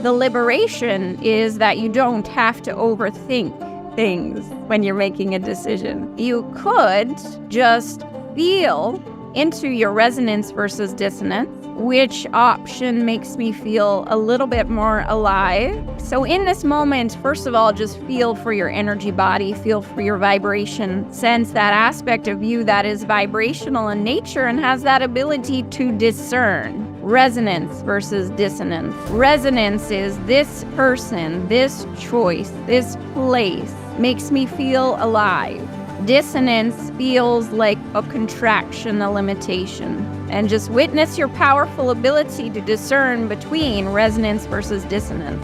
the liberation is that you don't have to overthink things when you're making a decision. You could just feel into your resonance versus dissonance. Which option makes me feel a little bit more alive? So in this moment, first of all, just feel for your energy body, feel for your vibration, sense that aspect of you that is vibrational in nature and has that ability to discern resonance versus dissonance. Resonance is this person, this choice, this place makes me feel alive. Dissonance feels like a contraction, a limitation. And just witness your powerful ability to discern between resonance versus dissonance.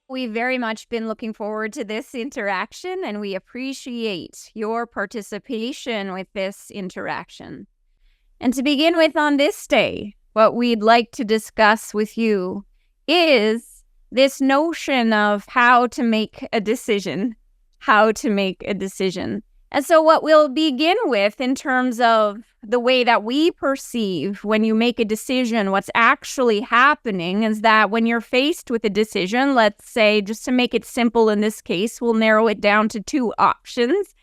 We've very much been looking forward to this interaction, and we appreciate your participation with this interaction. And to begin with on this day, what we'd like to discuss with you is this notion of how to make a decision. And so what we'll begin with in terms of the way that we perceive when you make a decision, what's actually happening is that when you're faced with a decision, let's say, just to make it simple in this case, we'll narrow it down to two options,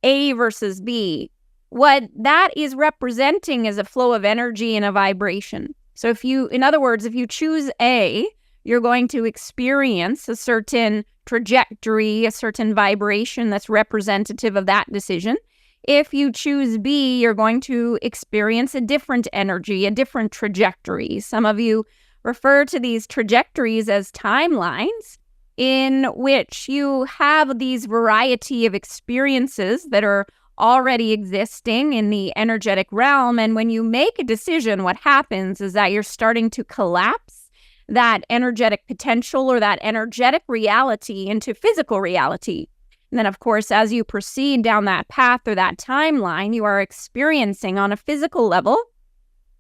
A versus B. What that is representing is a flow of energy and a vibration. So in other words, if you choose A, you're going to experience a certain trajectory, a certain vibration that's representative of that decision. If you choose B, you're going to experience a different energy, a different trajectory. Some of you refer to these trajectories as timelines, in which you have these variety of experiences that are already existing in the energetic realm. And when you make a decision, what happens is that you're starting to collapse that energetic potential or that energetic reality into physical reality. And then, of course, as you proceed down that path or that timeline, you are experiencing on a physical level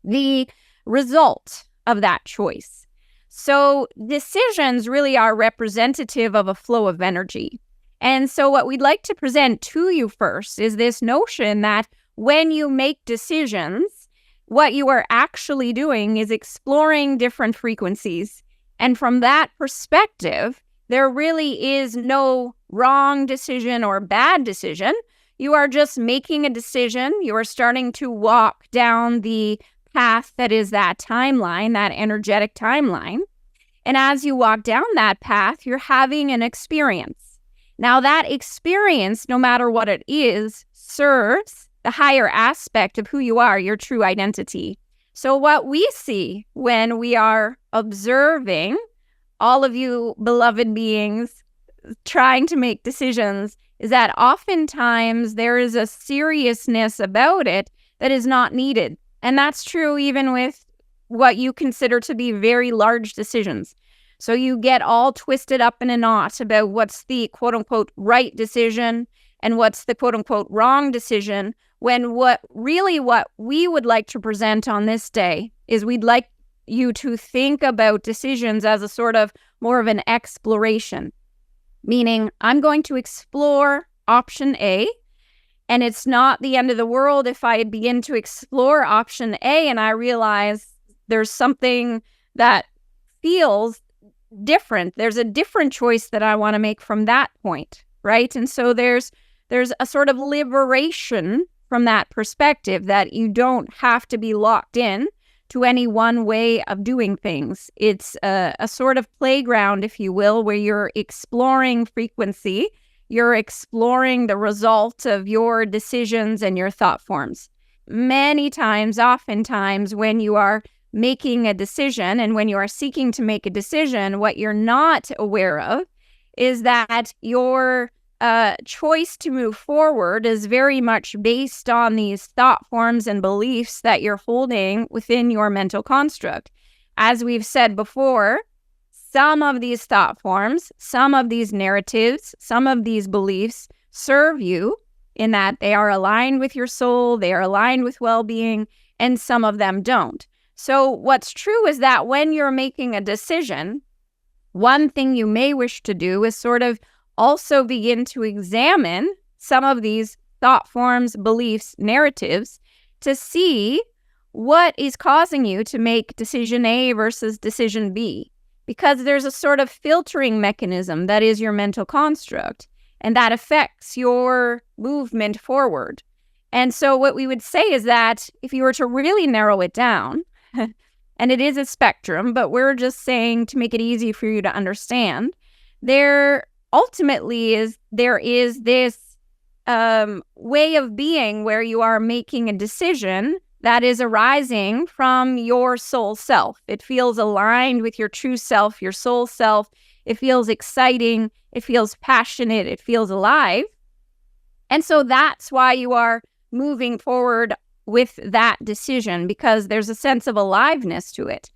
the result of that choice. So decisions really are representative of a flow of energy. And so what we'd like to present to you first is this notion that when you make decisions, what you are actually doing is exploring different frequencies. And from that perspective, there really is no wrong decision or bad decision. You are just making a decision. You are starting to walk down the path that is that timeline, that energetic timeline. And as you walk down that path, you're having an experience. Now, that experience, no matter what it is, serves the higher aspect of who you are, your true identity. So what we see when we are observing all of you beloved beings trying to make decisions is that oftentimes there is a seriousness about it that is not needed. And that's true even with what you consider to be very large decisions. So you get all twisted up in a knot about what's the quote-unquote right decision and what's the quote-unquote wrong decision, when what we would like to present on this day is we'd like you to think about decisions as a sort of more of an exploration. Meaning, I'm going to explore option A, and it's not the end of the world if I begin to explore option A and I realize there's something that feels different. There's a different choice that I want to make from that point, right? And so there's a sort of liberation from that perspective that you don't have to be locked in to any one way of doing things. It's a sort of playground, if you will, where you're exploring frequency, you're exploring the result of your decisions and your thought forms. Many times, oftentimes, when you are making a decision and when you are seeking to make a decision, what you're not aware of is that your choice to move forward is very much based on these thought forms and beliefs that you're holding within your mental construct. As we've said before, some of these thought forms, some of these narratives, some of these beliefs serve you in that they are aligned with your soul, they are aligned with well-being, and some of them don't. So what's true is that when you're making a decision, One thing you may wish to do is sort of also begin to examine some of these thought forms, beliefs, narratives to see what is causing you to make decision A versus decision B. Because there's a sort of filtering mechanism that is your mental construct, and that affects your movement forward. And so what we would say is that if you were to really narrow it down, and it is a spectrum, but we're just saying to make it easy for you to understand, there is this way of being where you are making a decision that is arising from your soul self. It feels aligned with your true self, your soul self. It feels exciting. It feels passionate. It feels alive. And so that's why you are moving forward with that decision, because there's a sense of aliveness to it.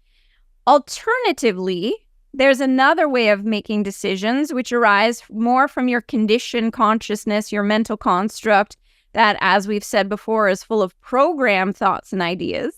Alternatively, there's another way of making decisions which arise more from your conditioned consciousness, your mental construct, that, as we've said before, is full of programmed thoughts and ideas.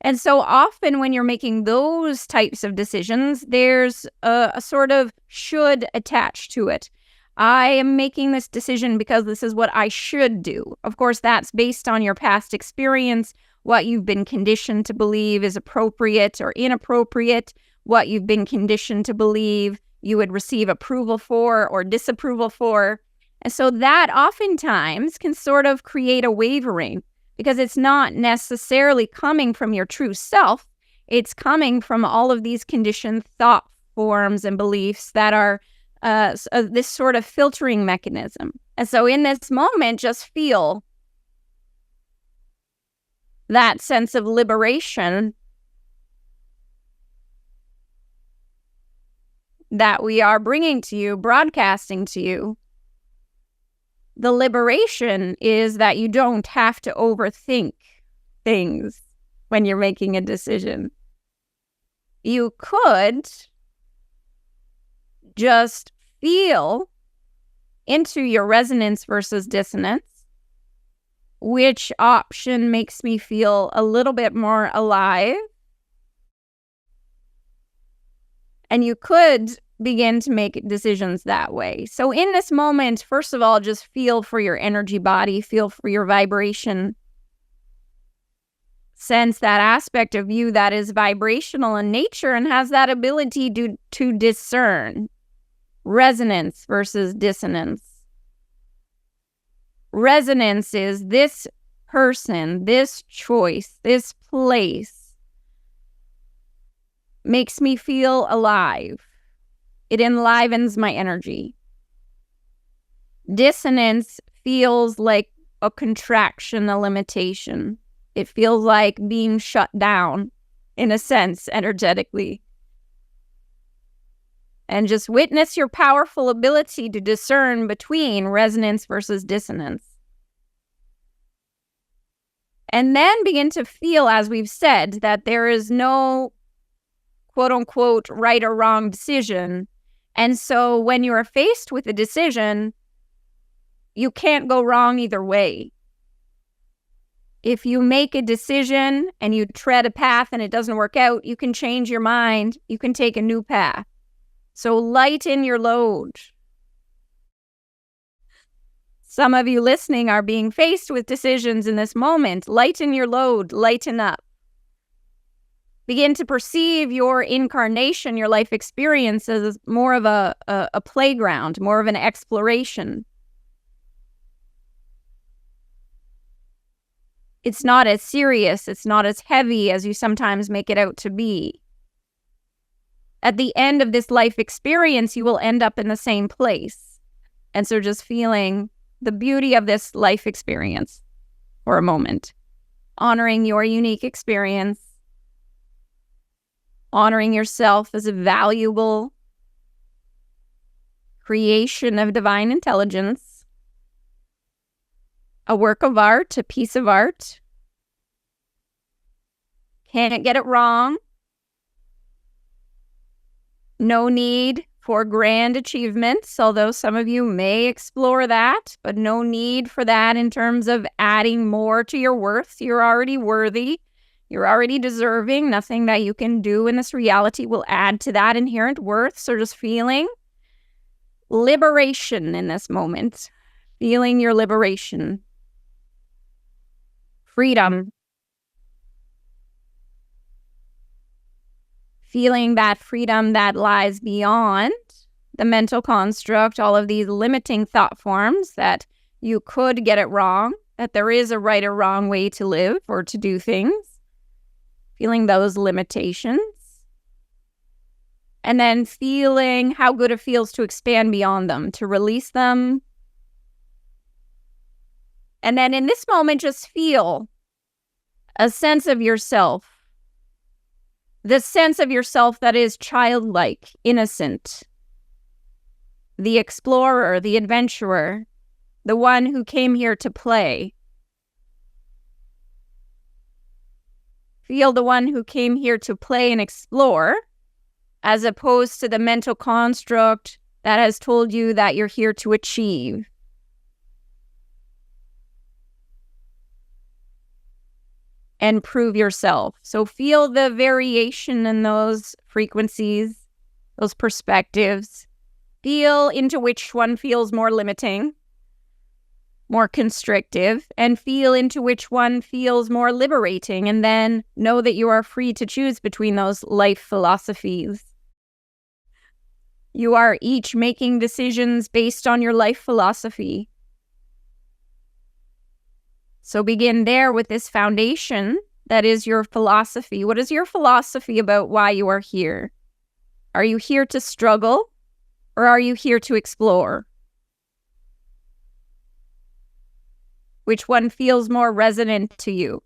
And so often when you're making those types of decisions, there's a sort of should attached to it. I am making this decision because this is what I should do. Of course, that's based on your past experience, what you've been conditioned to believe is appropriate or inappropriate, what you've been conditioned to believe you would receive approval for or disapproval for. And so that oftentimes can sort of create a wavering, because it's not necessarily coming from your true self. It's coming from all of these conditioned thought forms and beliefs that are this sort of filtering mechanism. And so in this moment, just feel that sense of liberation that we are bringing to you, broadcasting to you. The liberation is that you don't have to overthink things when you're making a decision. You could just feel into your resonance versus dissonance. Which option makes me feel a little bit more alive? And you could begin to make decisions that way. So in this moment, first of all, just feel for your energy body, feel for your vibration. Sense that aspect of you that is vibrational in nature and has that ability to discern resonance versus dissonance. Resonance is this person, this choice, this place makes me feel alive. It enlivens my energy. Dissonance feels like a contraction, a limitation. It feels like being shut down, in a sense, energetically. And just witness your powerful ability to discern between resonance versus dissonance. And then begin to feel, as we've said, that there is no quote-unquote right or wrong decision. And so when you are faced with a decision, you can't go wrong either way. If you make a decision and you tread a path and it doesn't work out, you can change your mind. You can take a new path. So lighten your load. Some of you listening are being faced with decisions in this moment. Lighten your load. Lighten up. Begin to perceive your incarnation, your life experience as more of a playground, more of an exploration. It's not as serious, it's not as heavy as you sometimes make it out to be. At the end of this life experience, you will end up in the same place. And so just feeling the beauty of this life experience for a moment. Honoring your unique experience. Honoring yourself as a valuable creation of divine intelligence. A work of art, a piece of art. Can't get it wrong. No need for grand achievements, although some of you may explore that, but no need for that in terms of adding more to your worth. You're already worthy. You're already deserving. Nothing that you can do in this reality will add to that inherent worth. So just feeling liberation in this moment. Feeling your liberation. Freedom. Feeling that freedom that lies beyond the mental construct, all of these limiting thought forms that you could get it wrong, that there is a right or wrong way to live or to do things. Feeling those limitations. And then feeling how good it feels to expand beyond them, to release them. And then in this moment, just feel a sense of yourself. The sense of yourself that is childlike, innocent. The explorer, the adventurer, the one who came here to play. Feel the one who came here to play and explore, as opposed to the mental construct that has told you that you're here to achieve. And prove yourself. So feel the variation in those frequencies, those perspectives. Feel into which one feels more limiting, more constrictive, and feel into which one feels more liberating. And then know that you are free to choose between those life philosophies. You are each making decisions based on your life philosophy. So begin there with this foundation that is your philosophy. What is your philosophy about why you are here? Are you here to struggle, or are you here to explore? Which one feels more resonant to you?